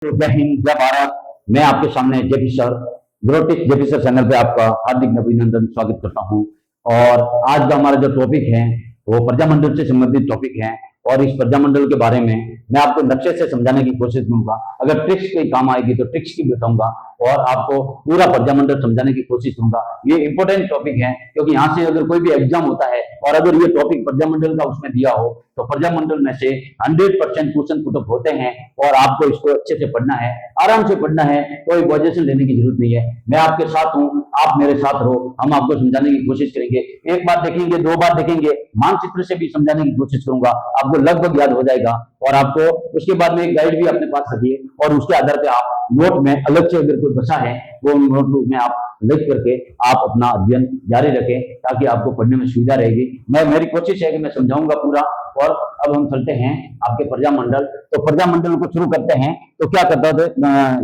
तो जय हिंद, जय भारत। मैं आपके सामने जेपी सर, ग्रोटिक जेपी सर चैनल पे आपका हार्दिक अभिनंदन स्वागत करता हूं। और आज का हमारा जो टॉपिक है वो प्रजामंडल से संबंधित टॉपिक है। और इस प्रजामंडल के बारे में मैं आपको नक्शे से समझाने की कोशिश करूंगा। अगर ट्रिक्स के काम आएगी तो ट्रिक्स की बताऊंगा और आपको पूरा प्रजामंडल समझाने की कोशिश करूंगा। ये इंपॉर्टेंट टॉपिक है क्योंकि यहाँ से अगर कोई भी एग्जाम होता है और अगर ये टॉपिक प्रजामंडल का उसमें दिया हो तो प्रजामंडल में से 100% क्वेश्चन पुट अप होते हैं और आपको इसको अच्छे से पढ़ना है, आराम से पढ़ना है, कोई पोजीशन लेने की जरूरत नहीं है। मैं आपके साथ हूं, आप मेरे साथ रहो, हम आपको समझाने की कोशिश करेंगे। एक बार देखेंगे, दो बार देखेंगे, मानचित्र से भी समझाने की कोशिश करूंगा, आपको लगभग याद हो जाएगा। और आपको उसके बाद में एक गाइड भी अपने पास रखिए और उसके आधार पर आप नोट में अलग से अगर कोई बसा है वो नोटबुक में आप लिख करके आप अपना अध्ययन जारी रखें ताकि आपको पढ़ने में सुविधा रहेगी। मेरी कोशिश है कि मैं समझाऊंगा पूरा। और अब हम चलते हैं आपके प्रजामंडल। तो प्रजामंडल को शुरू करते हैं। तो क्या करता था,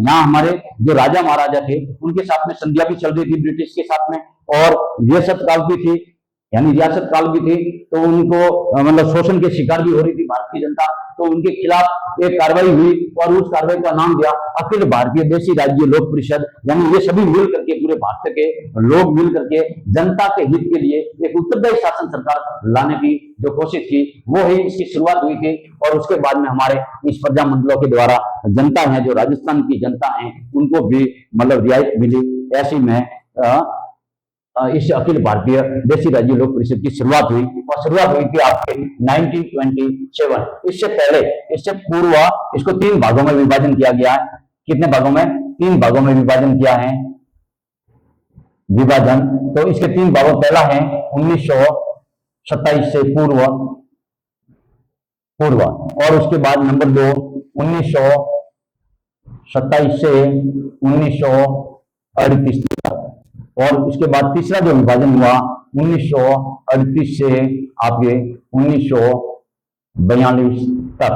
यहाँ हमारे जो राजा महाराजा थे उनके साथ में संधियां भी चल रही थी ब्रिटिश के साथ में, और रियासत काल भी थी, यानी रियासत काल भी थी। तो उनको मतलब शोषण के शिकार भी हो रही थी भारत की जनता। तो उनके खिलाफ एक कार्रवाई हुई और उस कार्रवाई का नाम दिया अखिल भारतीय देशी राज्य लोक परिषद। यानी ये सभी मिल करके, पूरे भारत के लोग मिल करके जनता के हित के लिए एक उत्तरदायी शासन सरकार लाने की जो कोशिश थी वो ही इसकी शुरुआत हुई थी। और उसके बाद में हमारे इस प्रजामंडलों के द्वारा जनता है, जो राजस्थान की जनता है, उनको भी मतलब रियायत मिली। ऐसी में इस अखिल भारतीय देशी राज्य लोक परिषद की शुरुआत हुई और शुरुआत हुई थी आपके 1927। इससे पहले, इससे पूर्व इसको 3 भागों में विभाजन किया गया है। कितने भागों में? 3 भागों में विभाजन किया है। विभाजन तो इसके 3 भागों, पहला है 1927 से पूर्व, और उसके बाद नंबर 2 1927 से 1938 तक, और उसके बाद तीसरा जो विभाजन हुआ 1938 से आपके 1942 तक।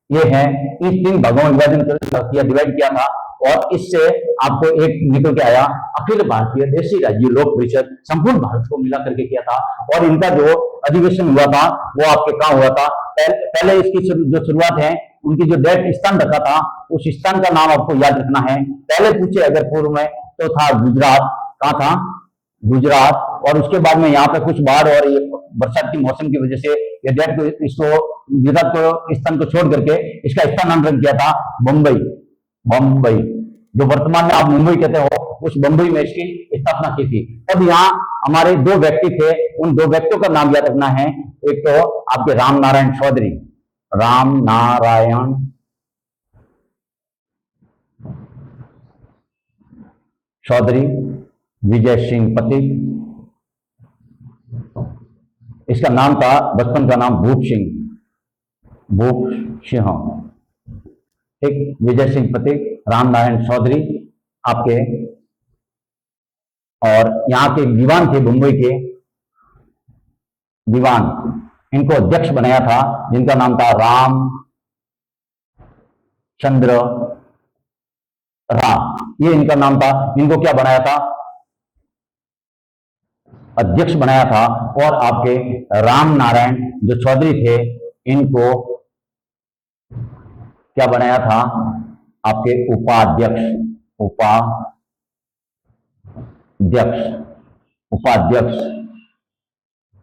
ये है, इस 3 भागों में विभाजन किया, डिवाइड किया था। और इससे आपको एक निकल के आया अखिल भारतीय देशी राज्य लोक परिषद, संपूर्ण भारत को मिला करके किया था। और इनका जो अधिवेशन हुआ था वो आपके कहाँ हुआ था? पहले इसकी जो शुरुआत है, उनकी जो डेट स्थान रखा था उस स्थान का नाम आपको याद रखना है। पहले पूछे अगर पूर्व में तो था गुजरात। कहाँ था? गुजरात। और उसके बाद में यहाँ पे कुछ बाढ़ और ये बरसात की मौसम की वजह से ये डेट को, इसको गुजरात को स्थान को छोड़ करके इसका स्थानांतरण किया था बम्बई, जो वर्तमान में आप मुंबई कहते हो, उस बम्बई में इसकी स्थापना की थी। अब यहाँ हमारे 2 व्यक्ति थे, उन 2 व्यक्तियों का नाम याद रखना है। एक तो आपके राम नारायण चौधरी, विजय सिंह पथिक, इसका नाम था बचपन का नाम भूप सिंह, ठीक। विजय सिंह पथिक, राम नारायण चौधरी आपके, और यहाँ के दीवान थे, मुंबई के दीवान, इनको अध्यक्ष बनाया था जिनका नाम था रामचंद्र राम, ये इनका नाम था। इनको क्या बनाया था? अध्यक्ष बनाया था। और आपके राम नारायण जो चौधरी थे, इनको क्या बनाया था? आपके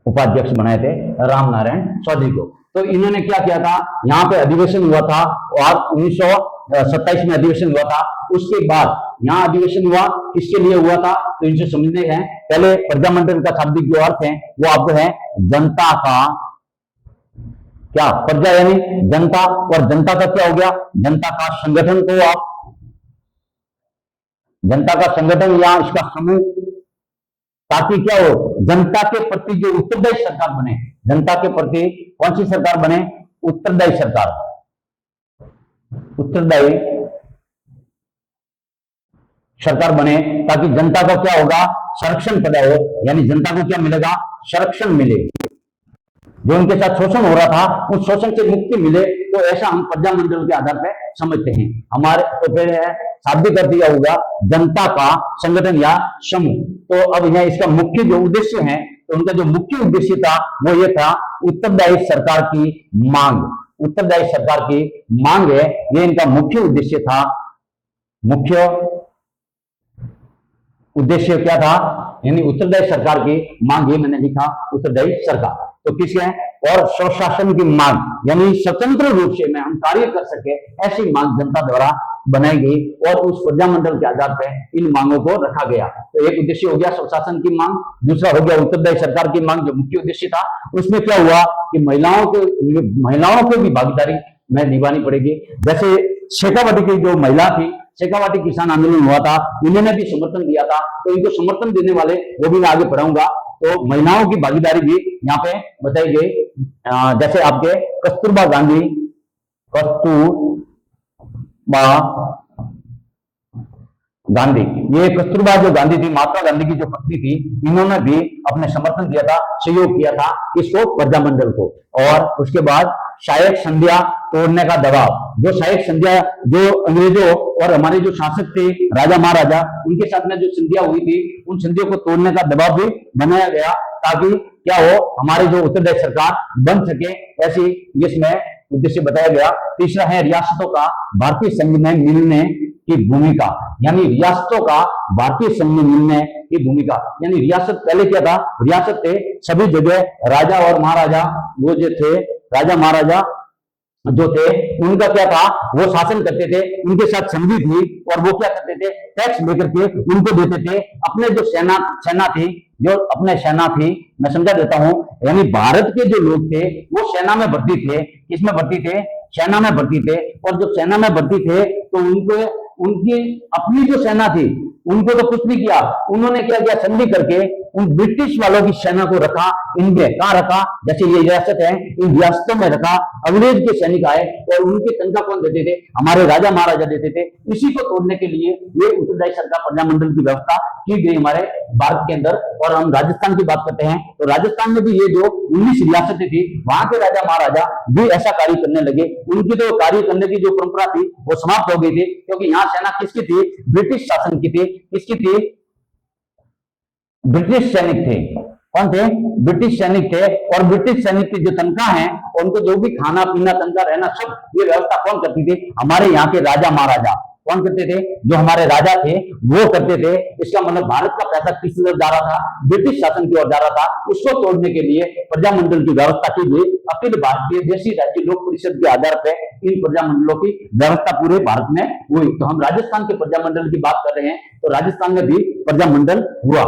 उपाध्यक्ष बनाए थे राम नारायण चौधरी को। तो इन्होंने क्या किया था? यहाँ पे अधिवेशन हुआ था और 1927 में अधिवेशन हुआ था। उसके बाद यहाँ अधिवेशन हुआ, किसके लिए हुआ था? तो इनसे समझने हैं। पहले प्रजामंडल का शाब्दिक जो अर्थ है वो आपको है जनता का, क्या? प्रजा यानी जनता, और जनता का क्या हो गया? जनता का संगठन को आप, जनता का संगठन या इसका समूह, ताकि क्या हो? जनता के प्रति जो उत्तरदायी सरकार बने। जनता के प्रति कौन सी सरकार बने? उत्तरदायी सरकार, उत्तरदायी सरकार बने, ताकि जनता का क्या होगा? संरक्षण पैदा हो, यानी जनता को क्या मिलेगा? संरक्षण मिले, जो उनके साथ शोषण हो रहा था उस शोषण से मुक्ति मिले। तो ऐसा हम प्रजामंडल के आधार पर समझते हैं। हमारे तो फिर शाब्दिक अर्थ दिया होगा जनता का संगठन या समूह। तो अब यह इसका मुख्य जो उद्देश्य है, तो उनका जो मुख्य उद्देश्य था वो ये था उत्तरदायी सरकार की मांग, उत्तरदायी सरकार की मांग है, ये इनका मुख्य उद्देश्य था। मुख्य उद्देश्य क्या था, यानी उत्तरदायी सरकार की मांग, ये मैंने लिखा उत्तरदायी सरकार। तो किसके हैं, और स्वशासन की मांग, यानी स्वतंत्र रूप से में हम कार्य कर सके, ऐसी मांग जनता द्वारा बनाई गई और उस प्रजामंडल के आधार पर इन मांगों को रखा गया। तो एक उद्देश्य हो गया स्वशासन की मांग, दूसरा हो गया उत्तरदायी सरकार की मांग जो मुख्य उद्देश्य था। उसमें क्या हुआ कि महिलाओं को भी भागीदारी में निभानी पड़ेगी। जैसे शेखावाटी की जो महिला थी, शेखावाटी किसान आंदोलन हुआ था, इन्होंने भी समर्थन दिया था, तो इनको समर्थन देने वाले वो भी मैं आगे पढ़ाऊंगा। तो महिलाओं की भागीदारी भी यहाँ पे बताई गई। जैसे आपके कस्तूरबा गांधी, ये कस्तूरबा जो गांधी थी, महात्मा गांधी की जो पत्नी थी, इन्होंने भी अपने समर्थन दिया था, सहयोग किया था इसको, प्रजामंडल को। और उसके बाद सहायक संध्या तोड़ने का दबाव, जो सहायक संध्या जो अंग्रेजों और हमारे जो शासक थे राजा महाराजा, उनके साथ में जो संधियां हुई थी, उन संधियों को तोड़ने का दबाव भी बनाया गया, ताकि क्या हो, हमारे जो उत्तरदायी सरकार बन सके, ऐसी इसमें उद्देश्य बताया गया। तीसरा है रियासतों का भारतीय संघ में मिलने की भूमिका, यानी रियासतों का भारतीय संघ में मिलने की भूमिका, यानी रियासत पहले क्या था, रियासत थे सभी जगह राजा और महाराजा, वो जो थे राजा महाराजा जो थे, उनका क्या था, वो शासन करते थे, उनके साथ संधि थी, और वो क्या करते थे, टैक्स लेकर के उनको देते थे। अपने जो सेना थी, जो अपने सेना थी, मैं समझा देता हूं, यानी भारत के जो लोग थे वो सेना में भर्ती थे। किसमें भर्ती थे, सेना में भर्ती थे। और जब सेना में भर्ती थे तो उनको, उनकी अपनी जो सेना थी, उनको तो कुछ नहीं किया, उन्होंने क्या किया, संधि करके उन ब्रिटिश वालों की सेना को रखा, इनके कहां रखा, जैसे ये रियासत है, इन रियासतों में रखा। अंग्रेज के सैनिक आए और उनके तनख्वाह कौन देते थे, हमारे राजा महाराजा देते थे। इसी को तोड़ने के लिए ये उत्तरदायी सरकार प्रजामंडल की व्यवस्था की गई हमारे भारत के अंदर। और हम राजस्थान की बात करते हैं, तो राजस्थान में भी ये जो 19 रियासतें थी, वहां के राजा महाराजा भी ऐसा कार्य करने लगे। उनकी तो कार्य करने की जो परंपरा थी वो समाप्त हो गई थी, क्योंकि यहाँ सेना किसकी थी, ब्रिटिश शासन की थी। किसकी थी, ब्रिटिश सैनिक थे। कौन थे, ब्रिटिश सैनिक थे। और ब्रिटिश सैनिक की जो तनख्वाह है, उनको जो भी खाना पीना, तनख्वाह, रहना, सब ये व्यवस्था कौन करती थी, हमारे यहाँ के राजा महाराजा। कौन करते थे, जो हमारे राजा थे वो करते थे। इसका मतलब भारत का पैसा किस तरफ जा रहा था, ब्रिटिश शासन की ओर जा रहा था। उसको तोड़ने के लिए प्रजामंडल की व्यवस्था की गई। अखिल भारतीय देशी राज्य लोक परिषद के आधार पर इन प्रजामंडलों की व्यवस्था पूरे भारत में हुई। तो हम राजस्थान के प्रजामंडल की बात कर रहे हैं, तो राजस्थान में भी प्रजामंडल हुआ।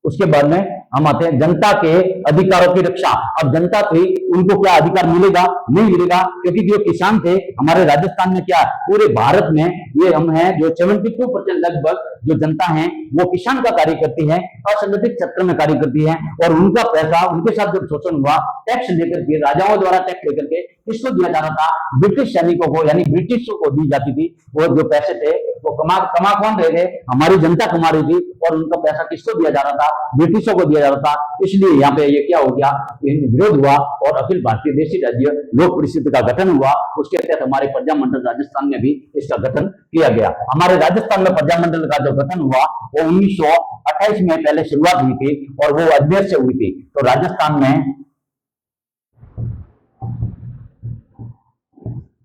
उसके बाद में हम आते हैं जनता के अधिकारों की रक्षा। अब जनता थी, उनको क्या अधिकार मिलेगा, नहीं मिलेगा, क्योंकि जो किसान थे हमारे राजस्थान में, क्या पूरे भारत में ये हम हैं जो 72% लगभग जो जनता है वो किसान का कार्य करती है, असंगठित क्षेत्र में कार्य करती है। और उनका पैसा, उनके साथ जब शोषण हुआ, टैक्स लेकर के, राजाओं द्वारा टैक्स लेकर के किसको दिया जा रहा था, ब्रिटिश सैनिकों को, यानी ब्रिटिशों को दी जाती थी। वो जो पैसे थे वो कमा कौन रहे थे, हमारी जनता कमा रही थी। और उनका पैसा किसको दिया जा रहा था, ब्रिटिशों को दिया जा रहा था। इसलिए यहाँ पे ये क्या हो गया, विरोध हुआ और अखिल भारतीय देशी राज्य लोक परिषद का गठन हुआ। उसके तहत हमारे प्रजामंडल राजस्थान में भी इसका गठन किया गया। हमारे राजस्थान में प्रजामंडल का जो गठन हुआ वो 1928 में पहले शुरुआत हुई थी और वो अजमेर से हुई थी। तो राजस्थान में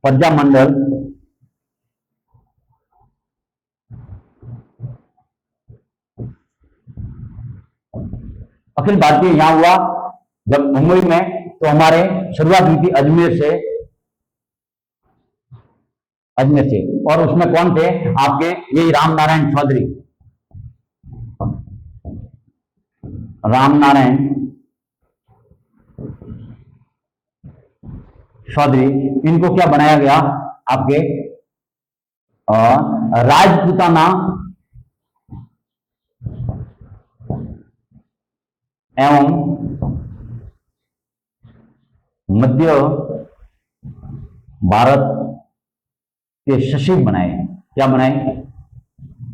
प्रजामंडल अखिल भारतीय यहां हुआ जब मुंबई में, तो हमारे शुरुआत हुई थी अजमेर से। और उसमें कौन थे आपके, ये रामनारायण चौधरी, रामनारायण चौधरी, इनको क्या बनाया गया, आपके राजपूताना एवं मध्य भारत के सचिव बनाए। क्या बनाए,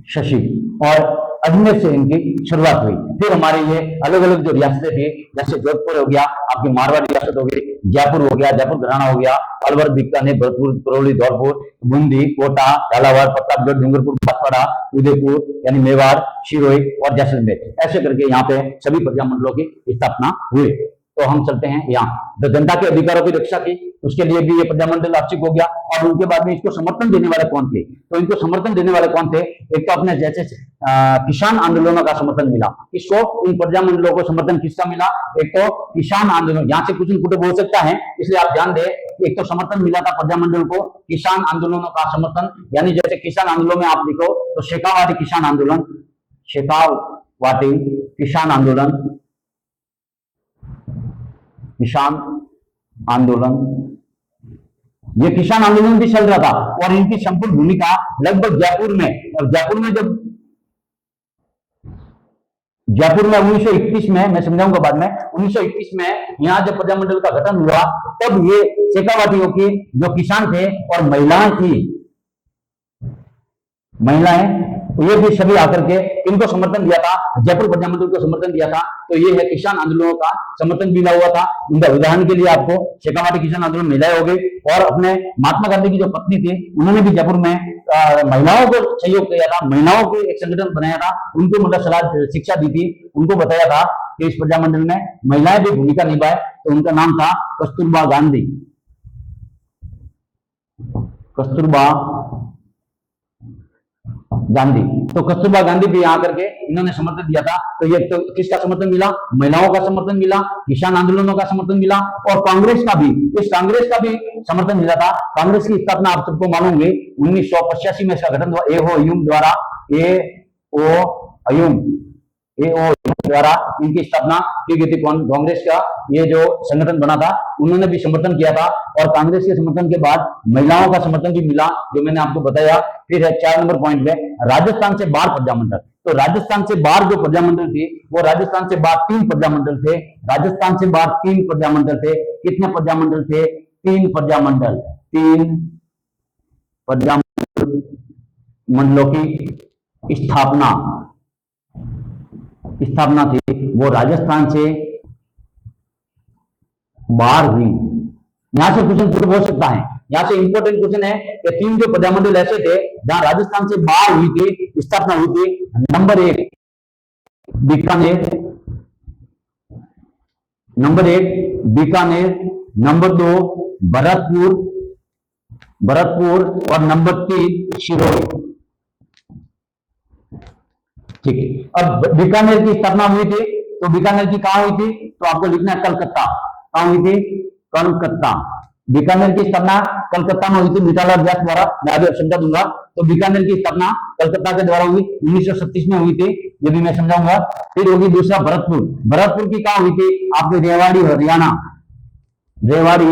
सचिव। और अजमेर से इनकी शुरुआत हुई। फिर हमारे ये अलग अलग जो रियासतें थी, जैसे जोधपुर हो गया, आपकी मारवाड़ रियासत हो गई, जयपुर हो गया, जयपुर घराना हो गया, अलवर, बीकानेर, भरतपुर, करौली, धौलपुर, बूंदी, कोटा, झालावाड़, प्रतापगढ़, डूंगरपुर, बांसवाड़ा, उदयपुर यानी मेवाड़, सिरोही और जैसलमेर। ऐसे करके यहाँ पे सभी प्रजामंडलों की स्थापना हुई। तो हम चलते हैं यहाँ, तो जनता के अधिकारों की रक्षा की, उसके लिए भी ये प्रजामंडल आवश्यक हो गया। और उनके बाद में इसको समर्थन देने वाले कौन थे, तो इनको समर्थन देने वाले कौन थे, एक तो अपने जैसे किसान आंदोलनों का समर्थन मिला। किसको, इन प्रजामंडलों को समर्थन किसका मिला, एक तो किसान आंदोलन, यहाँ से कुछ न कुछ हो सकता है, इसलिए आप ध्यान दें, एक तो समर्थन मिला था प्रजामंडल को किसान आंदोलनों का समर्थन, यानी जैसे किसान आंदोलन में आप देखो तो शेखावाटी किसान आंदोलन, शेखावाटी किसान आंदोलन, किसान आंदोलन, ये किसान आंदोलन भी चल रहा था और इनकी संपूर्ण भूमिका लगभग जयपुर में, और जयपुर में जब जयपुर में 1921 में, मैं समझाऊंगा बाद में, 1921 में यहाँ जब प्रजामंडल का गठन हुआ तब ये शेखावाटियों की जो किसान थे और महिलाएं थी, महिलाएं, ये भी सभी आकर के इनको समर्थन दिया था, जयपुर प्रजामंडल को समर्थन दिया था। तो ये है किसान आंदोलनों का समर्थन मिला हुआ था। उनका उदाहरण के लिए आपको शेखावाटी किसान आंदोलन महिलाएं हो गई, और अपने महात्मा गांधी की जो पत्नी थी उन्होंने भी जयपुर में महिलाओं को सहयोग किया था, महिलाओं के एक संगठन बनाया था, उनको मतलब सलाह शिक्षा दी थी, उनको बताया था कि इस प्रजामंडल में महिलाएं भी भूमिका निभाए। तो उनका नाम था कस्तूरबा गांधी, कस्तूरबा गांधी। तो कस्तूरबा गांधी भी यहाँ करके इन्होंने समर्थन दिया था। तो ये तो किसका समर्थन मिला, महिलाओं का समर्थन मिला, किसान आंदोलनों का समर्थन मिला, और कांग्रेस का भी, इस कांग्रेस का भी समर्थन मिला था। कांग्रेस की स्थापना आप सबको मालूम होगी 1985 में इसका गठन हुआ, ए ओ अयूम द्वारा, ए ओ अयूम द्वारा इनकी स्थापना की गई थी। कांग्रेस का ये जो संगठन बना था उन्होंने भी समर्थन किया था, और कांग्रेस के समर्थन के बाद महिलाओं का समर्थन भी मिला, जो मैंने आपको बताया। फिर है 4 नंबर पॉइंट में राजस्थान से बाहर प्रजामंडल। तो राजस्थान से बाहर जो प्रजामंडल थी वो राजस्थान से बाहर 3 प्रजामंडल थे, राजस्थान से बाहर 3 प्रजामंडल थे। कितने प्रजामंडल थे, 3 प्रजामंडल, 3 प्रजामंडल मंडलों की स्थापना थी, वो राजस्थान से बाहर हुई। यहां से क्वेश्चन पूरा हो सकता है, यहां से इंपॉर्टेंट क्वेश्चन है कि 3 जो प्रजामंडल ऐसे थे जहां राजस्थान से बाहर हुई थी, स्थापना हुई थी। Number 1 Bikaner, number 1 Bikaner, number 2 Bharatpur, और नंबर 3 सिरोही। ठीक है, अब बीकानेर की स्थापना हुई थी, तो बीकानेर की कहां हुई थी, तो आपको लिखना है कलकत्ता। कहां हुई थी, कलकत्ता। बीकानेर की स्थापना कलकत्ता में हुई थी मीठालाल व्यास द्वारा, मैं अभी समझा दूंगा। तो बीकानेर की स्थापना कलकत्ता के द्वारा हुई, 1936 में हुई थी, ये भी मैं समझाऊंगा। फिर होगी दूसरा भरतपुर। भरतपुर की कहां हुई थी, आपके रेवाड़ी हरियाणा, रेवाड़ी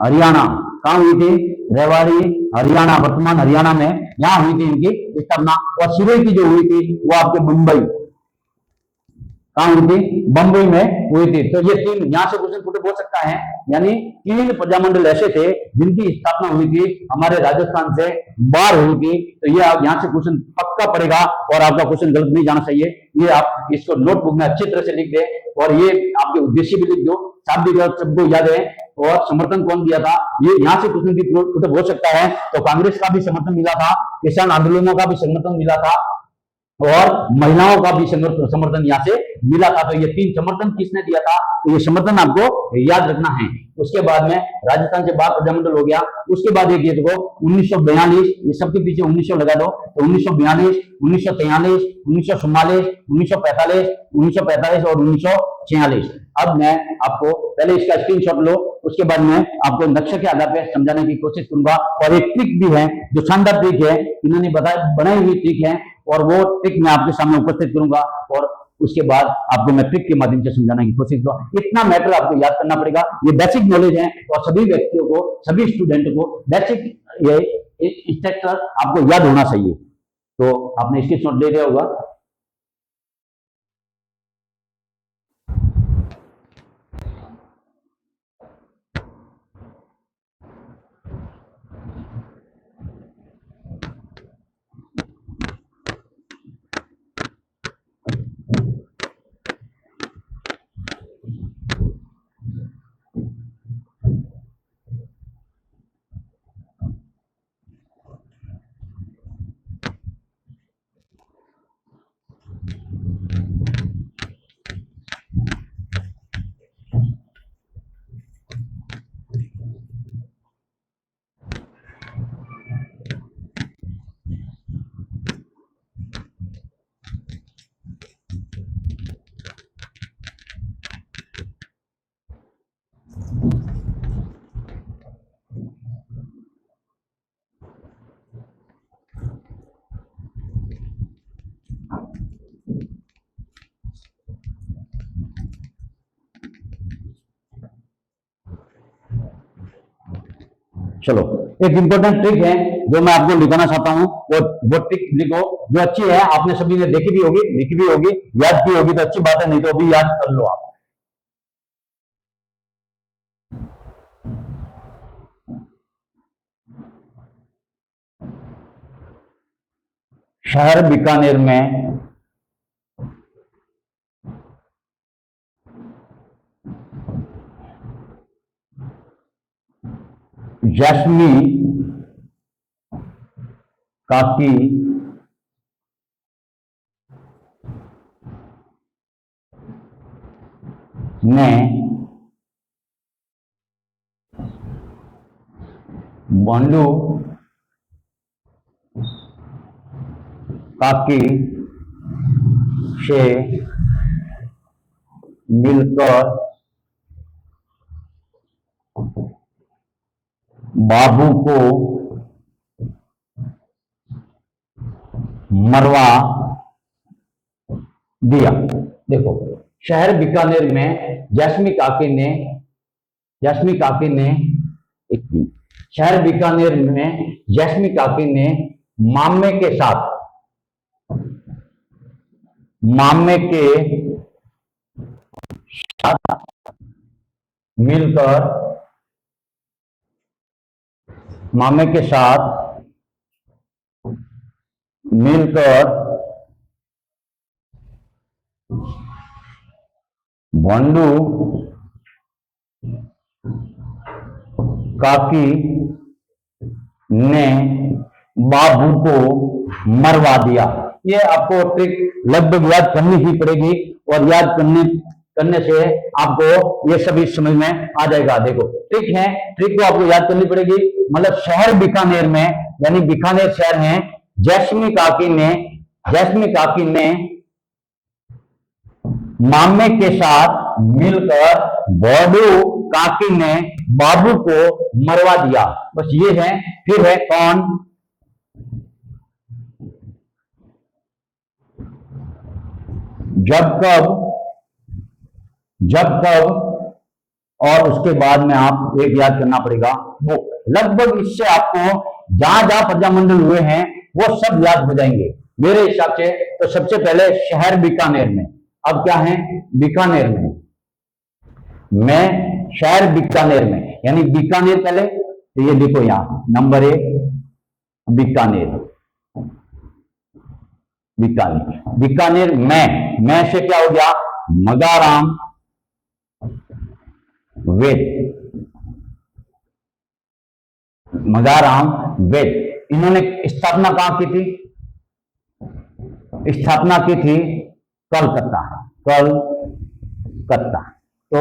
हरियाणा। कहां हुई थी, रेवाड़ी हरियाणा, वर्तमान हरियाणा में, यहां हुई थी इनकी स्थापना। और सिरोही की जो हुई थी वो आपके मुंबई, कहां हुई थी, बंबई में हुई थी। तो ये 3 यहां से क्वेश्चन पूछ सकता है, यानी 3 प्रजामंडल ऐसे थे जिनकी स्थापना हुई थी हमारे राजस्थान से बाहर हुई थी। तो ये आप यहां से क्वेश्चन पक्का पड़ेगा, और आपका क्वेश्चन गलत नहीं जाना चाहिए। ये आप इसको नोटबुक में अच्छी तरह से लिख दें, और ये आपके उद्देश्य भी लिख दो, शाब्दिक अर्थ सबको याद है। और समर्थन कौन दिया था, ये यहाँ से क्वेश्चन भी हो सकता है। तो कांग्रेस का भी समर्थन मिला था, किसान आंदोलनों का भी समर्थन मिला था, और महिलाओं का भी समर्थन यहाँ से मिला था। तो ये 3 समर्थन किसने दिया था, तो ये समर्थन आपको याद रखना है। उसके बाद में राजस्थान से बाहर प्रजामंडल हो गया। उसके बाद एक ये देखो 1942, ये सबके पीछे 1900 लगा दो, तो 1942, 1943, 1944, 1945, 1945 और 1946। अब मैं आपको पहले इसका स्क्रीनशॉट लो, उसके बाद में आपको नक्शे के आधार पर समझाने की कोशिश करूंगा। और एक ट्रिक भी है जो शानदार ट्रिक है, इन्होंने बनाई हुई ट्रिक है, और वो ट्रिक मैं आपके सामने उपस्थित करूंगा, और उसके बाद आपको मैं ट्रिक के माध्यम से समझाने की कोशिश करूंगा। इतना मैटर आपको याद करना पड़ेगा, ये बेसिक नॉलेज है, और सभी व्यक्तियों को, सभी स्टूडेंट को बेसिक ये स्ट्रक्चर आपको याद होना चाहिए। तो आपने स्क्रीनशॉट ले लिया होगा। चलो, एक इंपॉर्टेंट ट्रिक है जो मैं आपको लिखाना चाहता हूं, वो ट्रिक लिखो जो अच्छी है, आपने सभी ने देखी भी होगी, लिखी भी होगी, याद की होगी तो अच्छी बात है, नहीं तो अभी याद कर लो आप। शहर बीकानेर में जैस्मी काकी ने बंडू काकी से मिलकर बाबू को मरवा दिया। देखो, शहर बीकानेर में जैस्मी काकी ने शहर बीकानेर में जैस्मी काकी ने मामे के साथ मिलकर बंडू काकी ने बाबू को मरवा दिया। ये आपको ट्रिक लगभग याद करनी ही पड़ेगी, और याद करने से आपको ये सभी समझ में आ जाएगा। देखो, ट्रिक है, ट्रिक को आपको याद करनी पड़ेगी। मतलब शहर बीकानेर में, यानी बीकानेर शहर है, जैस्मी काकी ने मामे के साथ मिलकर बंडू काकी ने बाबू को मरवा दिया। बस ये है। फिर है कौन? जब कब, और उसके बाद में आप एक याद करना पड़ेगा वो। लगभग इससे आपको जहां जहां प्रजामंडल हुए हैं वो सब याद हो जाएंगे मेरे हिसाब से। तो सबसे पहले शहर बीकानेर में, अब क्या है? बीकानेर में, मैं शहर बीकानेर में, यानी बीकानेर पहले, तो ये देखो यहां नंबर 1 बीकानेर मैं से क्या हो गया? मगाराम वेद। इन्होंने स्थापना कहां की थी? स्थापना की थी कलकत्ता। तो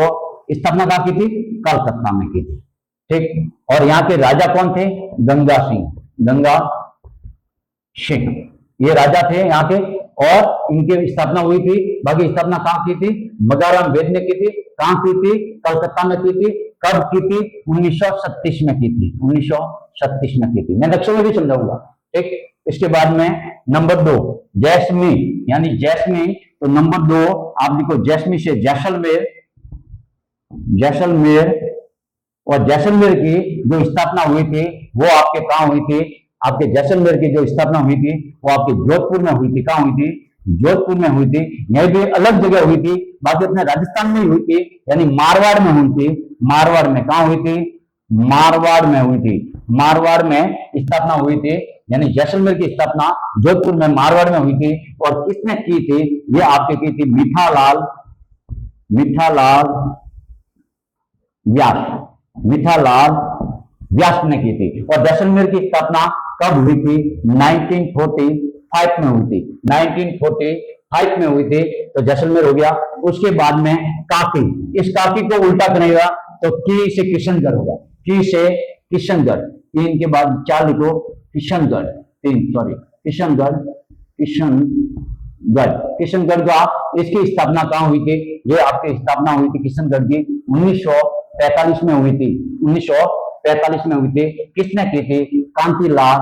स्थापना कहां की थी? कलकत्ता में की थी। ठीक। और यहाँ के राजा कौन थे? गंगा सिंह, ये राजा थे यहाँ के, और इनकी स्थापना हुई थी। बाकी स्थापना कहां की थी? मगाराम वेद ने की थी। कहां की थी? कलकत्ता में की थी। कब की थी? 1936 में की थी। 1936 में की थी। मैं नक्शे में भी समझाऊंगा। ठीक। इसके बाद में नंबर 2 जैस्मी, यानी जैस्मी, तो नंबर 2 आप लिखो जैस्मी से जैसलमेर, और जैसलमेर की जो स्थापना हुई थी वो आपके कहां हुई थी? आपके जैसलमेर की जो स्थापना हुई थी वो आपके जोधपुर में हुई थी। कहां हुई थी? जोधपुर में हुई थी। यह भी अलग जगह हुई थी, बाकी अपने राजस्थान में ही हुई थी, यानी मारवाड़ में हुई थी। मारवाड़ में कहां हुई थी? मारवाड़ में हुई थी। मारवाड़ में स्थापना हुई थी, यानी जैसलमेर की स्थापना जोधपुर में मारवाड़ में हुई थी। और किसने की थी? ये आपके की थी मीठालाल व्यास ने की थी। और जैसलमेर की स्थापना कब हुई थी? 1945 में हुई थी। 1945 में हुई थी, तो जैसलमेर हो गया। उसके बाद में काकी, इस काकी को उल्टा करेगा तो की से किशनगढ़ होगा। की से किशनगढ़, 3 के बाद 4 लिखो, किशनगढ़, किशनगढ़ का, इसकी स्थापना कहां हुई थी? ये आपकी स्थापना हुई थी किशनगढ़ की 1945 में हुई थी। 1945 में हुई थी। किसने की थी? कांतिलाल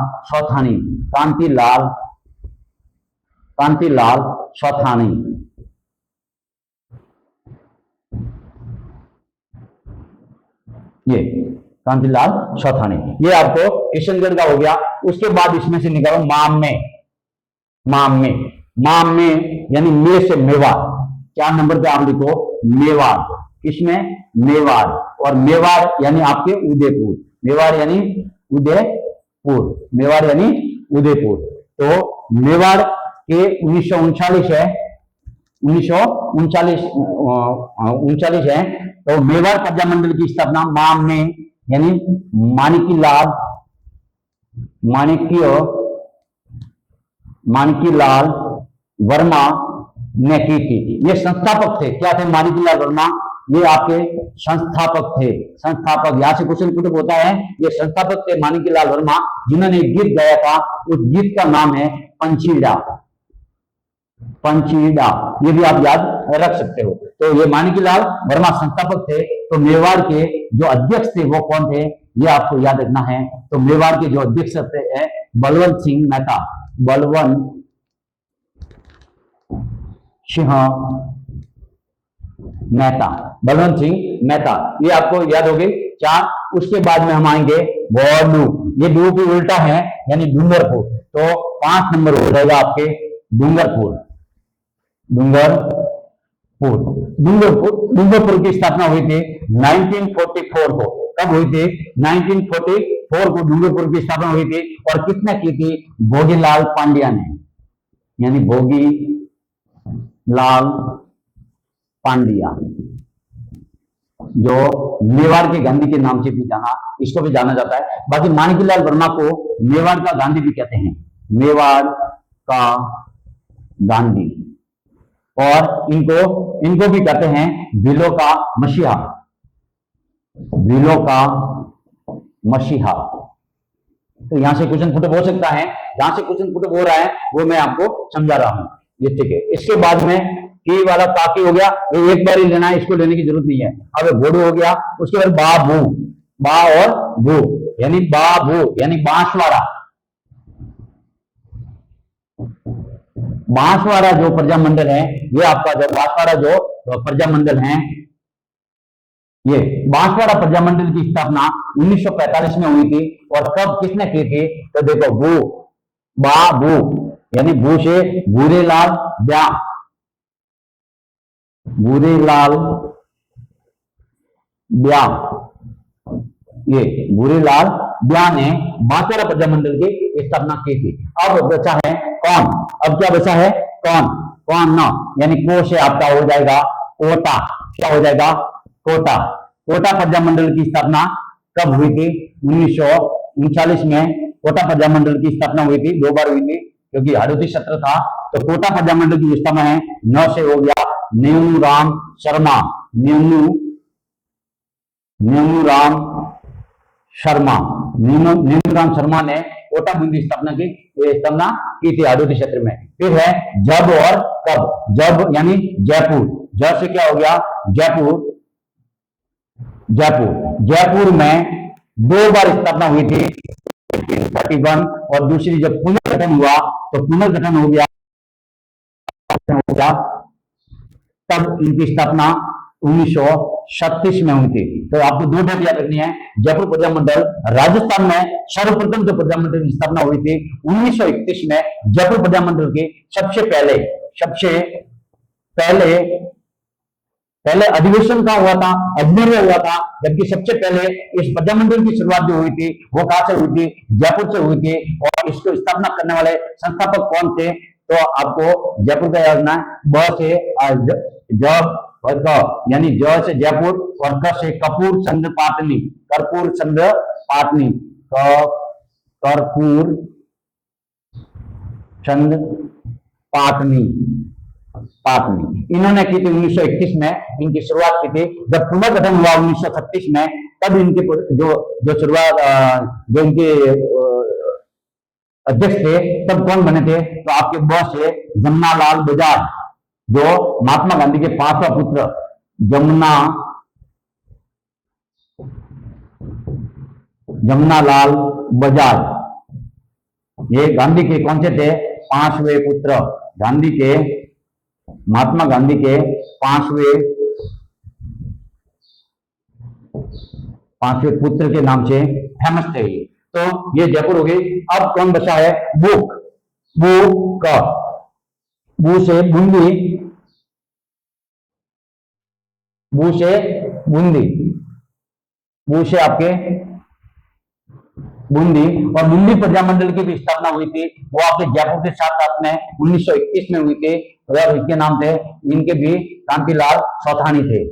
चौथानी। ये कांतिलाल चौथानी। ये आपको किशनगढ़ का हो गया। उसके बाद इसमें से निकालो मामे, मामे, मामे यानी मे से मेवाड़। 4 नंबर पे आप लिखो मेवाड़। किसमें? मेवाड़। और मेवाड़ यानी आपके उदयपुर, मेवाड़ यानी उदयपुर, मेवाड़ यानी उदयपुर। तो मेवाड़ के 1939 है, 1939 है। तो मेवाड़ प्रजामंडल की स्थापना मामे यानी माणिक्यलाल वर्मा ने की थी। ये संस्थापक थे। क्या थे? माणिक्यलाल वर्मा ये आपके संस्थापक थे। संस्थापक, यहां से क्वेश्चन पुट होता है। ये संस्थापक थे माणिक्यलाल वर्मा, जिन्होंने गीत गाया था। उस गीत का नाम है पंचीड़ा, पंचीड़ा। ये भी आप याद रख सकते हो। तो ये माणिक्यलाल वर्मा संस्थापक थे। तो मेवाड़ के जो अध्यक्ष थे वो कौन थे? ये आपको याद रखना है। तो मेवाड़ के जो अध्यक्ष थे बलवंत सिंह मेहता, बलवंत सिंह मेहता, बलवंत सिंह मेहता। ये आपको याद होगी 4। उसके बाद में हम आएंगे बौडू। ये डू की उल्टा है यानी डूंगरपुर। तो 5 नंबर हो जाएगा आपके डूंगरपुर, डूंगरपुर, डूंगरपुर। डूंगरपुर की स्थापना हुई थी 1944 को। कब हुई थी? 1944 को डूंगरपुर की स्थापना हुई थी। और किसने की थी? भोगीलाल पांड्या ने, यानी भोगीलाल पांड्या, जो मेवाड़ के गांधी के नाम से भी इसको भी जाना जाता है। बाकी माणिक्यलाल वर्मा को मेवाड़ का गांधी भी कहते हैं, मेवाड़ का गांधी। और इनको भी कहते हैं विलो का मसीहा, विलो का मसीहा। तो यहां से क्वेश्चन पुट हो सकता है। जहां से क्वेश्चन पुट हो रहा है वो मैं आपको समझा रहा हूं। ये ठीक है। इसके बाद में की वाला ताकि हो गया, ये एक बार ही लेना है, इसको लेने की जरूरत नहीं है। अब घोड़ू हो गया। उसके बाद बाबू, बा और भू यानी बाबू यानी बांसवाड़ा। बांसवाड़ा जो प्रजामंडल है, ये आपका जो बांसवाड़ा जो प्रजामंडल है, ये बांसवाड़ा प्रजामंडल की स्थापना 1945 में हुई थी। और कब, किसने की थी? तो देखो भू, बाबू यानी भू से भूरेलाल ब्याह, भूरेलाल ब्याह, ये भूरेलाल ब्याह ने बांसवाड़ा प्रजामंडल की स्थापना की थी। अब बचा है कौन? अब क्या बचा है? कौन? कौन न यानी को से आपका हो जाएगा कोटा। क्या हो जाएगा? कोटा। कोटा प्रजामंडल की स्थापना कब हुई थी? 1939 में कोटा प्रजामंडल की स्थापना हुई थी। 2 बार हुई थी क्योंकि हाड़ौती सत्र था। तो कोटा प्रजामंडल की स्थापना है 9 से हो गया नेमूराम शर्मा, नेमूराम शर्मा ने कोटा की स्थापना की थी हाड़ौती क्षेत्र में। फिर है जब और कब। जब यानी जयपुर, जब से क्या हो गया? जयपुर, जयपुर। जयपुर में 2 बार स्थापना हुई थी 1931। और दूसरी जब पुनर्गठन हुआ तो पुनर्गठन हो गया तब इनकी स्थापना 1936 में हुई थी। तो आपको 2 डेट याद रखनी है। जयपुर प्रजामंडल राजस्थान में सर्वप्रथम जो प्रजामंडल की स्थापना हुई थी 1931 में। जयपुर प्रजामंडल की सबसे पहले अधिवेशन का हुआ था, अजमेर में हुआ था। जबकि सबसे पहले इस प्रजामंडल की शुरुआत जो हुई थी वो कहां से हुई थी? जयपुर से हुई थी। और इसको स्थापना करने वाले संस्थापक कौन थे? तो आपको जयपुर का याद रखना है। ब से यानी ज से जयपुर और क से कपूर चंद्र पाटनी, कर्पूर चंद्र पाटनी, कर्पूर चंद्र पाटनी, पाटनी। इन्होंने की थी 1921 में, इनकी शुरुआत की थी। जब पुनर्गठन हुआ 1936 में तब इनके जो शुरुआत जो इनके अध्यक्ष थे तब कौन बने थे? तो आपके बॉस है जमनालाल बजाज, जो महात्मा गांधी के 5वां पुत्र जमनालाल बजाज। ये गांधी के कौन से थे? 5वें पुत्र। गांधी के, महात्मा गांधी के पांचवें पुत्र के नाम से फेमस थे ये। तो ये जयपुर हो गई। अब कौन बचा है? बुक। बुक का बू से बूंदी, बू से बूंदी, बू से आपके बूंदी। और बूंदी प्रजामंडल की भी स्थापना हुई थी, वो आपके जयपुर के साथ साथ में 1921 में हुई थी। और इनके नाम थे, इनके भी कांतिलाल सौथानी थे,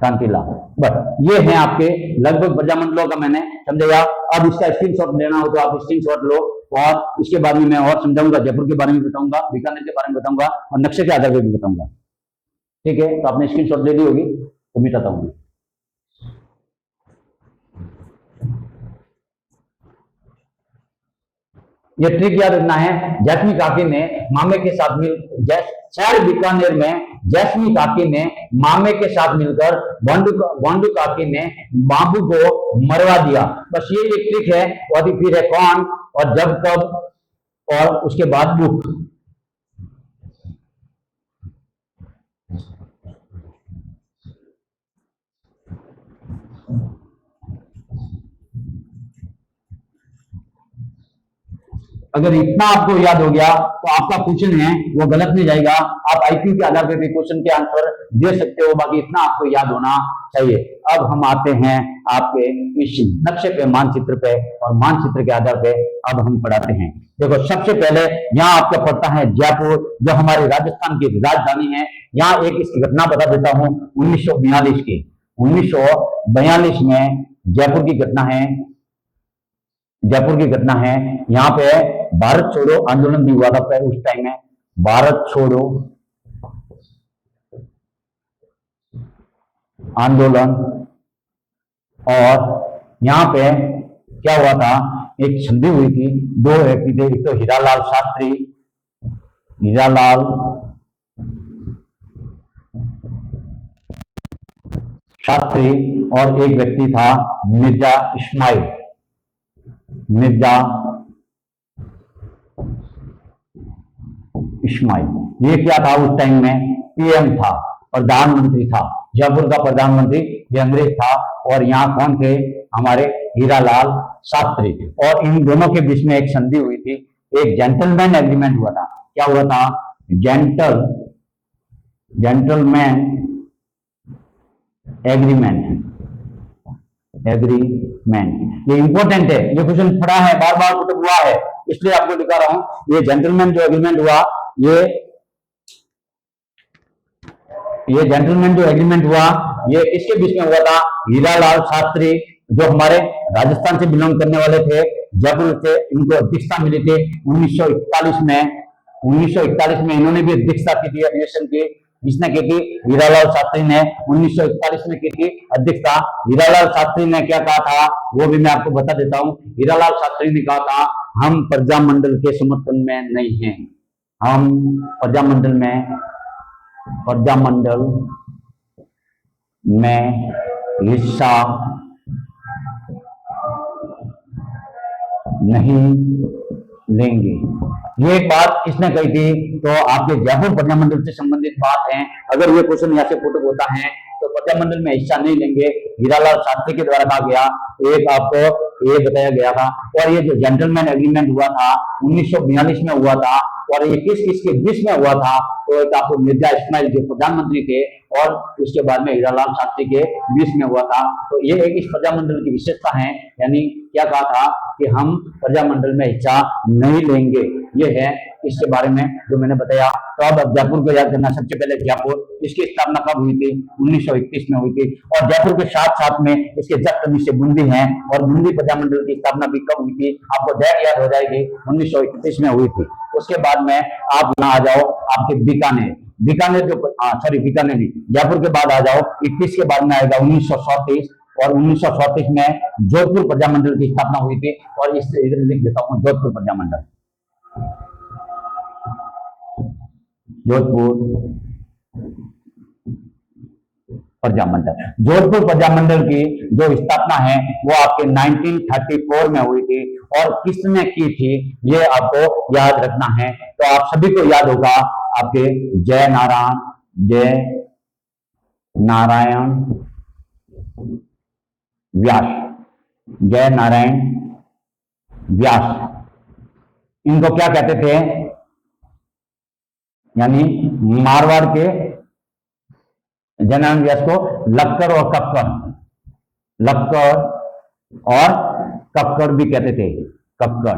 कांतिलाल। बस ये हैं आपके लगभग प्रजामंडलों का मैंने समझाया। अब इसका स्क्रीनशॉट लेना हो तो आप स्क्रीनशॉट लो, और इसके बाद में मैं और समझाऊंगा, जयपुर के बारे में बताऊंगा, बीकानेर के बारे में बताऊंगा, और नक्शे के आधार पर भी बताऊंगा। ठीक है, तो आपने स्क्रीनशॉट ले ली होगी, तो मैं बताता हूँ। ये ट्रिक याद रखना है। जैस्मी काकी ने मामे के साथ शहर बीकानेर में जैस्मी काकी ने मामे के साथ मिलकर वांडू काकी ने बाबू को मरवा दिया। बस ये एक ट्रिक है। और फिर है कौन और जब कब, और उसके बाद बुक। अगर इतना आपको याद हो गया तो आपका क्वेश्चन है वो गलत नहीं जाएगा। आप आईक्यू के आधार पर भी क्वेश्चन के आंसर दे सकते हो, बाकी इतना आपको याद होना चाहिए। अब हम आते हैं आपके इस नक्शे पे, मानचित्र पे, और मानचित्र के आधार पे अब हम पढ़ाते हैं। देखो, सबसे पहले यहाँ आपका पड़ता है जयपुर, जो हमारे राजस्थान की राजधानी है। यहाँ एक इसकी घटना बता देता हूँ 1942 की। 1942 में जयपुर की घटना है, जयपुर की घटना है। यहाँ पे भारत छोड़ो आंदोलन भी हुआ था उस टाइम में, भारत छोड़ो आंदोलन। और यहाँ पे क्या हुआ था, एक संधि हुई थी, दो व्यक्ति थे, एक तो हीरालाल शास्त्री, हीरालाल शास्त्री, और एक व्यक्ति था मिर्जा इस्माइल, मिर्जा इस्माइल। ये क्या था, उस टाइम में पीएम था, प्रधानमंत्री था, जयपुर का प्रधानमंत्री ये अंग्रेज था। और यहाँ कौन थे, हमारे हीरालाल शास्त्री। और इन दोनों के बीच में एक संधि हुई थी, एक जेंटलमैन एग्रीमेंट हुआ था। क्या हुआ था? Gentleman agreement, agreement. ये इंपॉर्टेंट है, ये क्वेश्चन पढ़ा है, बार बार पुट हुआ है, इसलिए आपको दिखा रहा हूं। ये जेंटलमैन जो एग्रीमेंट हुआ, ये जेंटलमैन जो एग्रीमेंट हुआ, ये किसके बीच में हुआ था? हीरालाल शास्त्री, जो हमारे राजस्थान से बिलोंग करने वाले थे, जयपुर से इनको अध्यक्षता मिली थी 1941 में। 1941 में इन्होंने भी अध्यक्षता की थी अधिवेशन की। जिसने की थी? हीरालाल शास्त्री ने 1941 में की थी अध्यक्षता। हीरालाल शास्त्री ने क्या कहा था वो भी मैं आपको बता देता हूं। हीरालाल शास्त्री ने कहा था, हम प्रजामंडल के समर्थन में नहीं हैं, हम प्रजामंडल में हिस्सा नहीं लेंगे। ये बात किसने कही थी? तो आपके जयपुर प्रजामंडल से संबंधित बात है। अगर ये क्वेश्चन यहाँ से पुट होता है तो प्रजामंडल में हिस्सा नहीं लेंगे, हीरालाल शास्त्री के द्वारा कहा गया, एक आपको ये बताया गया था। और ये जो जेंटलमैन एग्रीमेंट हुआ था 1942 में हुआ था, और ये किस किस के बीच में हुआ था? तो एक आपको मिर्जा इस्माइल जो प्रधानमंत्री थे, और उसके बाद में हीरालाल शास्त्री के बीच में हुआ था। तो ये एक इस प्रजामंडल की विशेषता है, यानी क्या कहा था कि हम प्रजामंडल में हिस्सा नहीं लेंगे। ये है इसके बारे में जो मैंने बताया। तो अब जयपुर को याद करना। सबसे पहले जयपुर, इसकी स्थापना कब हुई थी? 1921 में हुई थी। और जयपुर के साथ साथ में इसके जस्ट नीचे बूंदी है, और बूंदी प्रजामंडल की स्थापना भी कब हुई थी आपको डेट याद हो जाएगी, 1931 में हुई थी। उसके बाद में आप यहाँ आ जाओ आपके बीकानेर, बीकानेर जो बीकानेर नहीं, जयपुर के बाद आ जाओ 21 के बाद में आएगा 1934, और 1934 में जोधपुर प्रजामंडल की स्थापना हुई थी। और इससे इधर लिख देता हूं जोधपुर प्रजामंडल, जोधपुर प्रजामंडल। जोधपुर प्रजामंडल की जो स्थापना है वो आपके 1934 में हुई थी। और किसने की थी ये आपको याद रखना है। तो आप सभी को याद होगा आपके जय नारायण, जय नारायण व्यास, जय नारायण व्यास, इनको क्या कहते थे? यानी मारवाड़ के जय नारायण व्यास को लक्कर और कक्कर, लक्कर और कक्कर भी कहते थे। कक्कर,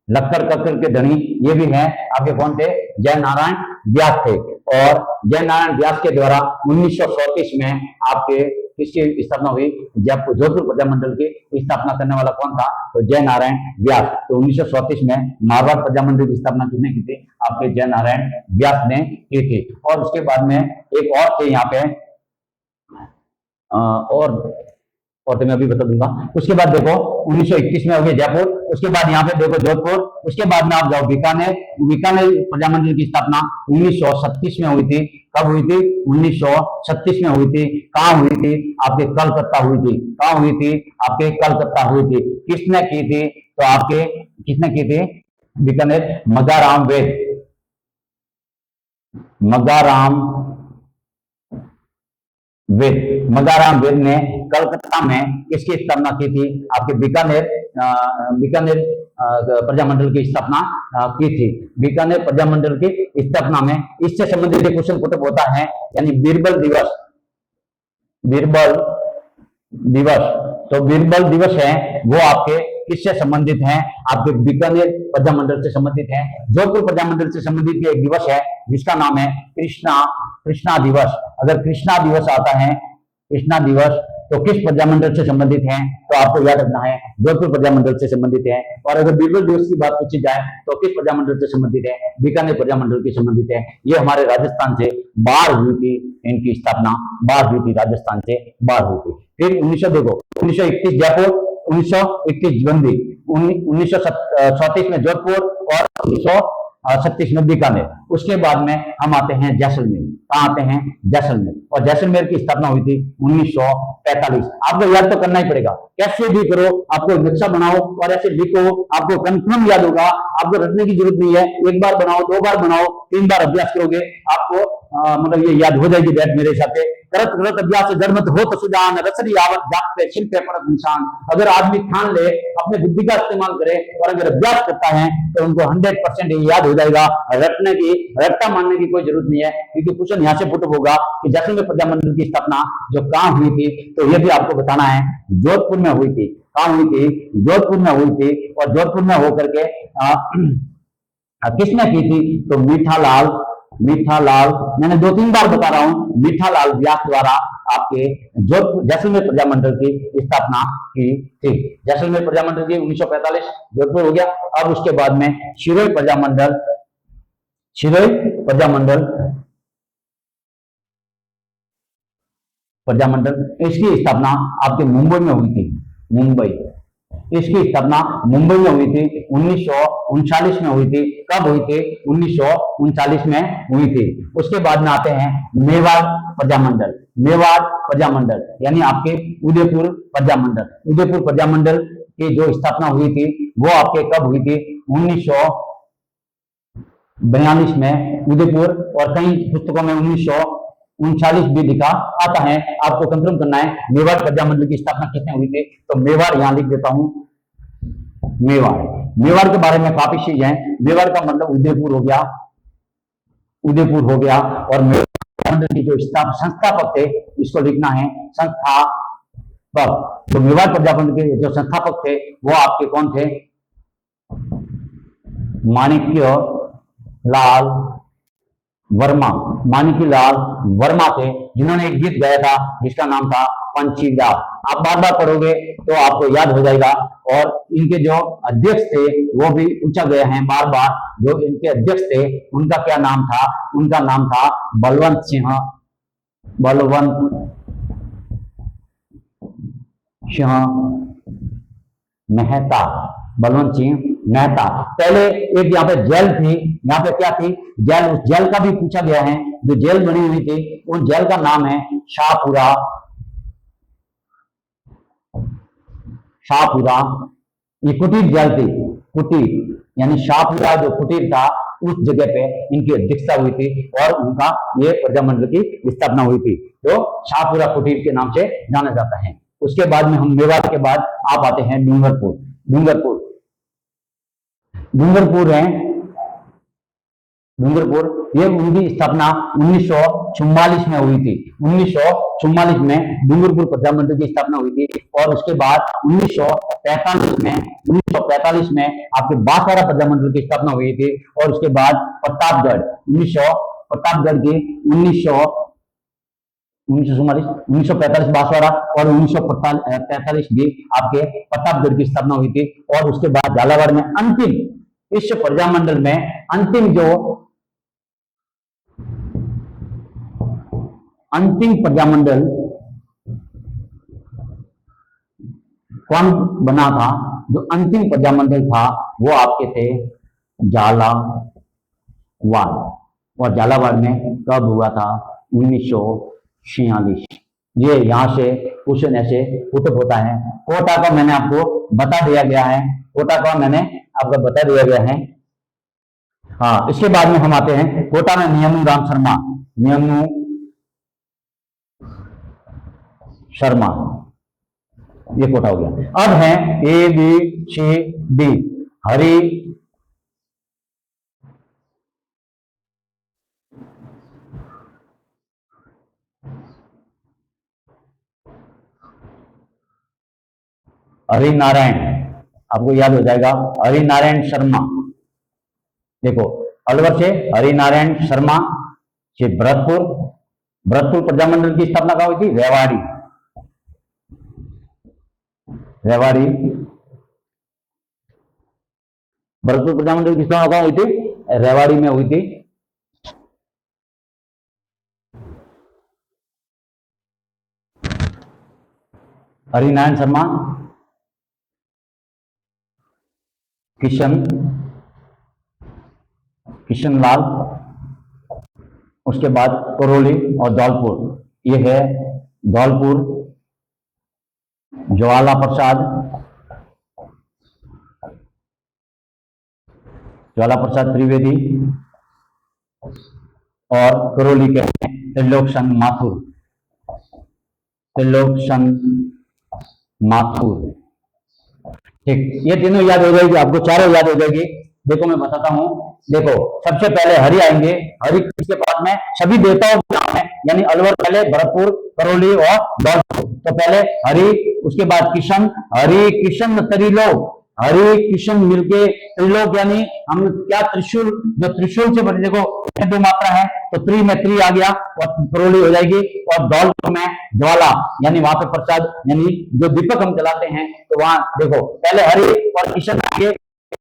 लक्कर कक्कर के धनी ये भी हैं आपके, कौन थे? जय नारायण व्यास थे। और जय नारायण व्यास के द्वारा 1934 में आपके किसकी स्थापना हुई? जयपुर जोधपुर प्रजामंडल की स्थापना करने वाला कौन था? तो जय नारायण व्यास। तो 1934 में मारवाड़ प्रजामंडल की स्थापना किसने की थी? आपके जय नारायण व्यास ने की थी। और उसके बाद में एक और थे यहाँ पे, और तो मैं अभी बता दूंगा। उसके बाद देखो 1921 में हो गया जयपुर, उसके बाद यहाँ पे देखो जोधपुर, उसके बाद में आप जाओ बीकानेर। बीकानेर प्रजामंडल की स्थापना 1936 में हुई थी। कब हुई थी? 1936 में हुई थी। कहाँ हुई थी? आपके कलकत्ता हुई थी। कहाँ हुई थी? आपके कलकत्ता हुई थी। किसने की थी? तो आपके किसने की थी बीकानेर? मगाराम वेद, मगाराम वेद, मगाराम वेद ने कलकत्ता में किसकी स्थापना की थी? आपके बीकानेर प्रजामंडल की स्थापना की थी। बीकानेर प्रजामंडल की स्थापना में इससे संबंधित क्वेश्चन पुटअप होता है, यानी बीरबल दिवस, बीरबल दिवस। तो बीरबल दिवस है वो आपके किससे संबंधित है? आपके बीकानेर प्रजामंडल से संबंधित है। जोधपुर प्रजामंडल से संबंधित एक दिवस है जिसका नाम है कृष्णा दिवस। अगर कृष्णा दिवस आता है, कृष्णा दिवस, तो किस प्रजामंडल से संबंधित है? तो आपको याद रखना है जोधपुर प्रजामंडल से संबंधित है। और अगर बीरबल दिवस की बात पूछी जाए तो किस प्रजामंडल से संबंधित है? बीकानेर प्रजामंडल की संबंधित है। ये हमारे राजस्थान से बाहर हुई थी, इनकी स्थापना बाहर हुई थी, राजस्थान से बाहर हुई थी। फिर 1921 जयपुर, 1921 बंदी, 1934 में जोधपुर और 1936 में बीकानेर। उसके बाद में हम आते हैं जैसलमेर। कहाँ आते हैं? जैसलमेर। और जैसलमेर की स्थापना हुई थी 1945। आपको याद तो करना ही पड़ेगा, कैसे भी करो, आपको नक्शा बनाओ और ऐसे लिखो, आपको कंफर्म याद होगा। आपको रटने की जरूरत नहीं है, एक बार बनाओ, दो बार बनाओ, तीन बार अभ्यास करोगे, आपको मतलब ये याद हो जाएगी बैठ मेरे हिसाब से। करत करत अभ्यास जड़मत हो तो सुजान, रसरी आवत जागते शिल्प परत निशान। अगर आदमी ठान ले, अपने बुद्धि का इस्तेमाल करे और अगर अभ्यास करता है तो उनको 100% याद हो जाएगा। रट्टा मानने की कोई जरूरत नहीं है, क्योंकि क्वेश्चन यहाँ से पुटअप होगा कि जैसलमेर प्रजामंडल की स्थापना जो कहाँ हुई थी, तो ये भी आपको बताना है जोधपुर में हुई थी। कहाँ हुई थी? जोधपुर में हुई थी। और जोधपुर में होकर के किसने की थी? तो मीठालाल, मैंने 2-3 बार बता रहा हूं, मीठालाल व्यास द्वारा आपके जोधपुर जैसलमेर प्रजामंडल की स्थापना की थी। जैसलमेर प्रजामंडल की 1945 जोधपुर हो गया। अब उसके बाद में शिरोई प्रजामंडल इसकी स्थापना आपके मुंबई में हुई थी। इसकी स्थापना मुंबई में हुई थी, 1939 में हुई थी। कब हुई थी? 1939 में हुई थी। उसके बाद में आते हैं मेवाड़ प्रजामंडल, यानी आपके उदयपुर प्रजामंडल की जो स्थापना हुई थी वो आपके कब हुई थी? 1942 में उदयपुर, और कई पुस्तकों में 1939 भी लिखा आता है। आपको कंफर्म करना है मेवाड़ प्रजामंडल की स्थापना किसने हुई थी? तो मेवाड़ यहां लिख देता हूं। मेवाड़ के बारे में काफी चीज है। मेवाड़ का मतलब उदयपुर हो गया। और मेवाड़ प्रजामंडल की जो संस्थापक थे, इसको लिखना है संस्थापक। तो मेवाड़ प्रजामंडल के जो संस्थापक थे वो आपके कौन थे? माणिक्य लाल वर्मा थे, जिन्होंने एक गीत गाया था जिसका नाम था पंछी डाक। आप बार बार पढ़ोगे तो आपको याद हो जाएगा। और इनके जो अध्यक्ष थे वो भी पूछा गया है बार बार। जो इनके अध्यक्ष थे उनका क्या नाम था? उनका नाम था बलवंत सिंह मेहता। पहले एक यहाँ पे जेल थी, यहाँ पे क्या थी? जेल। उस जेल का भी पूछा गया है। जो जेल बनी हुई थी उस जेल का नाम है शाहपुरा। ये कुटीर जेल थी, कुटीर, यानी शाहपुरा जो कुटीर था उस जगह पे इनकी अध्यक्षता हुई थी और उनका ये प्रजामंडल की स्थापना हुई थी, जो शाहपुरा कुटीर के नाम से जाना जाता है। उसके बाद में हम मेवाड़ के बाद आप आते हैं डूंगरपुर। डूंगरपुर डूंगरपुर है, डूंगरपुर ये उनकी स्थापना 1944 में हुई थी। 1944 में डूंगरपुर प्रजामंडल की स्थापना हुई थी और उसके बाद 1945 में आपके बांसवाड़ा प्रजामंडल की स्थापना हुई थी और उसके बाद प्रतापगढ़ की 1945 बांसवाड़ा और 1945 भी आपके प्रतापगढ़ की स्थापना हुई थी और उसके बाद झालावाड़ में अंतिम, इस प्रजामंडल में अंतिम प्रजामंडल कौन बना था? जो अंतिम प्रजामंडल था वो आपके थे झालावाड़। और झालावाड़ में कब हुआ था? 1946। ये यहां से क्वेश्चन ऐसे पुटअप होता है। कोटा का मैंने आपको बता दिया गया है, कोटा का मैंने आपको बता दिया गया है। हाँ, इसके बाद में हम आते हैं कोटा में नियमू राम शर्मा। नियमू शर्मा, ये कोटा हो गया। अब है ABCD। हरि हरिनारायण, आपको याद हो जाएगा, हरिनारायण शर्मा। देखो, अलवर से हरिनारायण शर्मा से भरतपुर प्रजामंडल की स्थापना कहाँ हुई थी? रेवाड़ी। भरतपुर प्रजामंडल की स्थापना कहाँ हुई थी? रेवाड़ी में हुई थी। हरिनारायण शर्मा, किशन लाल, उसके बाद करौली और धौलपुर। ये है धौलपुर, ज्वाला प्रसाद त्रिवेदी और करौली के त्रिलोक माथुर। ठीक, ये तीनों याद हो जाएगी आपको, चारों याद हो जाएगी। देखो मैं बताता हूं। देखो, सबसे पहले हरि आएंगे। हरि के बाद में सभी देवताओं के नाम है, यानी अलवर पहले, भरतपुर, करौली और धौलपुर। तो पहले हरि, उसके बाद किशन, हरि किशन त्रिलोक, हरि किशन मिलके त्रिलोक, यानी हम क्या त्रिशूल, जो त्रिशूल से बने, देखो दो मात्रा है तो त्रि में त्रि आ गया और करौली हो जाएगी। और धौलपुर में ज्वाला, यानी वहां पे प्रसाद, यानी जो दीपक हम जलाते हैं, तो वहां देखो पहले हरि और किशन आगे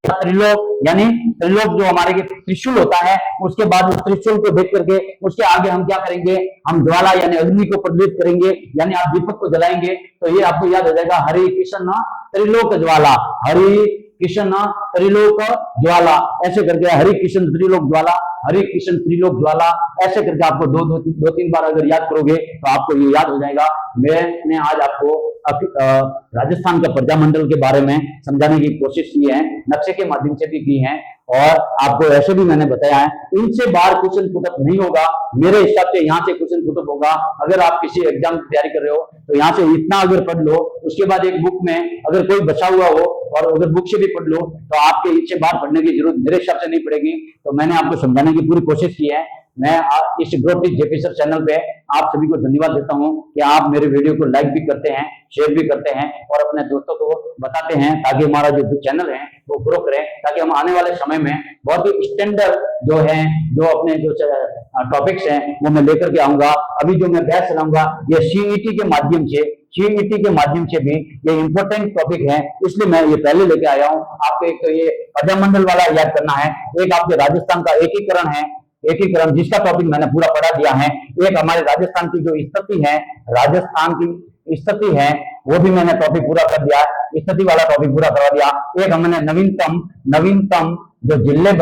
त्रिलोक, यानी त्रिलोक जो हमारे त्रिशूल होता है, उसके बाद उस त्रिशूल को देख करके उसके आगे हम क्या करेंगे? हम ज्वाला यानी अग्नि को प्रज्वलित करेंगे, यानी आप दीपक को जलाएंगे। तो ये आपको याद हो जाएगा, हरि किशन त्रिलोक ज्वाला, हरि किशन त्रिलोक ज्वाला, ऐसे करके हरि किशन त्रिलोक ज्वाला, हरि किशन त्रिलोक ज्वाला, ऐसे करके आपको दो तीन बार अगर याद करोगे तो आपको ये याद हो जाएगा। मैंने आज आपको राजस्थान का प्रजामंडल के बारे में समझाने की कोशिश की है, नक्शे के माध्यम से भी की है और आपको ऐसे भी मैंने बताया है। इनसे बाहर क्वेश्चन पुटअप नहीं होगा मेरे हिसाब से, यहाँ से क्वेश्चन पुटअप होगा। अगर आप किसी एग्जाम की तैयारी कर रहे हो तो यहाँ से इतना अगर पढ़ लो, उसके बाद एक बुक में अगर कोई बचा हुआ हो और अगर बुक से भी पढ़ लो तो आपके इससे बाहर पढ़ने की जरूरत मेरे हिसाब से नहीं पड़ेगी। तो मैंने आपको समझाने की पूरी कोशिश की है। मैं इस growth with JP sir channel पे आप सभी को धन्यवाद देता हूं कि आप मेरे वीडियो को लाइक भी करते हैं, शेयर भी करते हैं और अपने दोस्तों को बताते हैं, ताकि हमारा जो चैनल है वो ग्रो करे, ताकि हम आने वाले समय में बहुत ही स्टैंडर्ड जो है, जो अपने जो टॉपिक्स हैं वो मैं लेकर के आऊंगा। अभी जो मैं बैच चलाऊंगा ये सीईटी के माध्यम से भी ये इंपॉर्टेंट टॉपिक है, इसलिए मैं ये पहले लेके आया हूँ। आपको एक तो ये प्रजामंडल वाला याद करना है, एक आपके राजस्थान का एकीकरण जिसका टॉपिक मैंने पूरा पढ़ा दिया है, एक हमारे राजस्थान की जो स्थिति है वो भी मैंने टॉपिक पूरा कर दिया, स्थिति वाला टॉपिक पूरा करा दिया। एक हमने नवीनतम जो जिले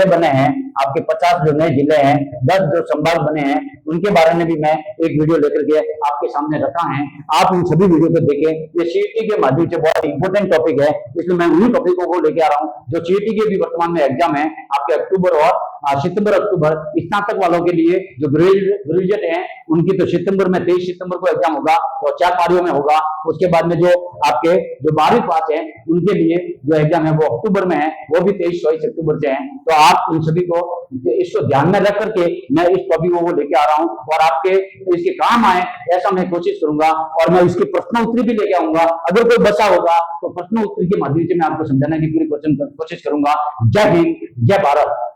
बने हैं आपके 50 जो नए जिले हैं, 10 जो संभाग बने हैं, उनके बारे में भी मैं एक वीडियो लेकर के आपके सामने रखा है। आप इन सभी वीडियो को देखें। ये सीईटी के माध्यम से बहुत इंपॉर्टेंट टॉपिक है, इसलिए मैं उन्हीं टॉपिकों को लेके आ रहा हूँ जो सीईटी के भी वर्तमान में एग्जाम है आपके अक्टूबर और सितंबर अक्टूबर। स्नातक वालों के लिए जो ग्रेजुएट हैं उनकी तो सितंबर में 23 सितंबर को एग्जाम होगा और 4 पारियों में होगा। उसके बाद में जो आपके जो 12वीं पास है उनके लिए जो एग्जाम है वो अक्टूबर में है, वो भी 23-24 अक्टूबर से है। तो आप इन सभी को इसको ध्यान में रख करके मैं इस टॉपिक को लेके आ रहा हूँ और आपके इसके काम आए ऐसा मैं कोशिश करूंगा और मैं इसकी प्रश्न उत्तरी भी लेके आऊंगा। अगर कोई बचा होगा तो प्रश्न उत्तरी के माध्यम से मैं आपको समझाने की पूरी कोशिश करूंगा। जय हिंद, जय भारत।